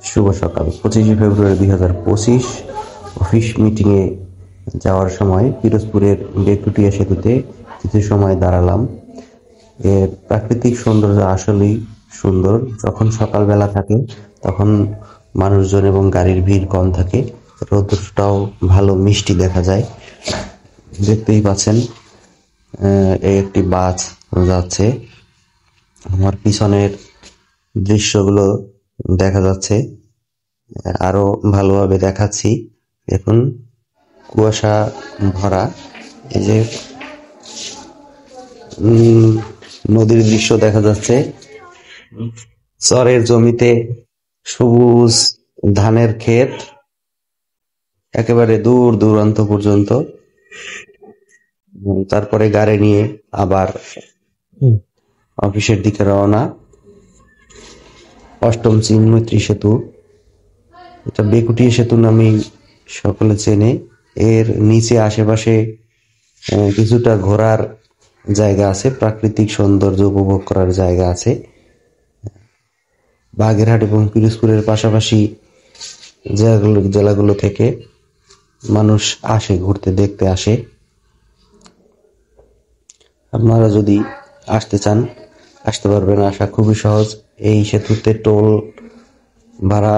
শুভ সকাল। 25শে ফেব্রুয়ারি 2025 অফিস মিটিংয়ে যাওয়ার সময় পিরোজপুরের বেকুটিয়া সেতুতে কিছু সময় দাঁড়ালাম। এর প্রাকৃতিক সৌন্দর্য আসলেই সুন্দর। যখন সকালবেলা থাকে তখন মানুষজন এবং গাড়ির ভিড় কম থাকে, রোদটাও ভালো মিষ্টি দেখা যায়। দেখতেই পাচ্ছেন একটি বাস যাচ্ছে। আমার পিছনের দৃশ্যগুলো দেখা যাচ্ছে, আরো ভালোভাবে দেখাচ্ছি। দেখুন, কুয়াশা ভরা। এই যে নদীর দৃশ্য দেখা যাচ্ছে, চরের জমিতে সবুজ ধানের ক্ষেত একেবারে দূর দূরান্ত পর্যন্ত। তারপরে গাড়ি নিয়ে আবার অফিসের দিকে রওনা। অষ্টম চিনমৈত্রী সেতু, এটা বেকুটিয়া সেতু নামে সকলে চেনে। এর নিচে আশেপাশে কিছুটা ঘোরার জায়গা আছে, প্রাকৃতিক সৌন্দর্য উপভোগ করার জায়গা আছে। বাগেরহাট এবং পিরোজপুরের পাশাপাশি জেলাগুলো থেকে মানুষ আসে, ঘুরতে দেখতে আসে। আপনারা যদি আসতে চান আসতে পারবেন, আসা খুবই সহজ। এই সেতুতে টোল ভাড়া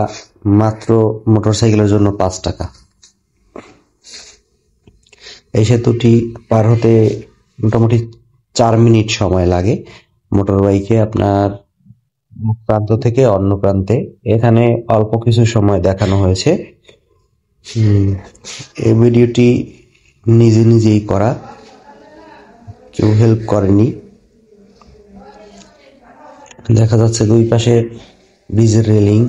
মাত্র মোটরসাইকেলের জন্য 5 টাকা। এই সেতুটি পার হতে মোটামুটি 4 মিনিট সময় লাগে মোটর বাইকে, আপনার প্রান্ত থেকে অন্য প্রান্তে। এখানে অল্প কিছু সময় দেখানো হয়েছে। এই ভিডিওটি নিজেই করা, কেউ হেল্প করেনি। দেখা যাচ্ছে দুই পাশে ব্রিজের রেলিং,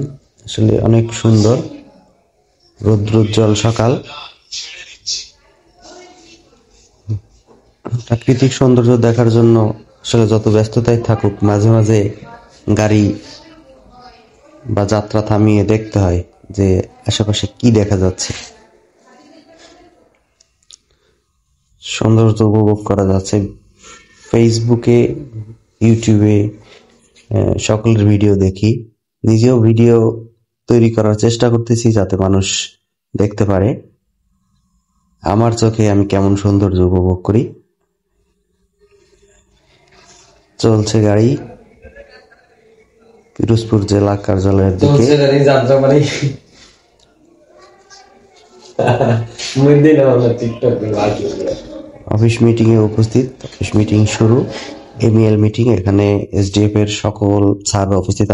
আসলে অনেক সুন্দর। রৌদ্রোজ্জ্বল সকাল। প্রাকৃতিক সৌন্দর্য দেখার জন্য আসলে যত ব্যস্ততায় থাকুক, মাঝে মাঝে গাড়ি বা যাত্রা থামিয়ে দেখতে হয় যে আশেপাশে কি দেখা যাচ্ছে। সৌন্দর্য উপভোগ করা যাচ্ছে। ফেসবুকে, ইউটিউবে সকলের ভিডিও দেখি, নিজেও ভিডিও তৈরি করার চেষ্টা করতেছি যাতে মানুষ দেখতে পারে আমার চোখে আমি কেমন সৌন্দর্য উপভোগ করি। চলছে গাড়ি পিরোজপুর জেলা কার্যালয়ের দিকে। অফিস মিটিং এ উপস্থিত, অফিস মিটিং শুরু, এমইএল মিটিং। এখানে এসডিএফ এর সকল স্যার উপস্থিত।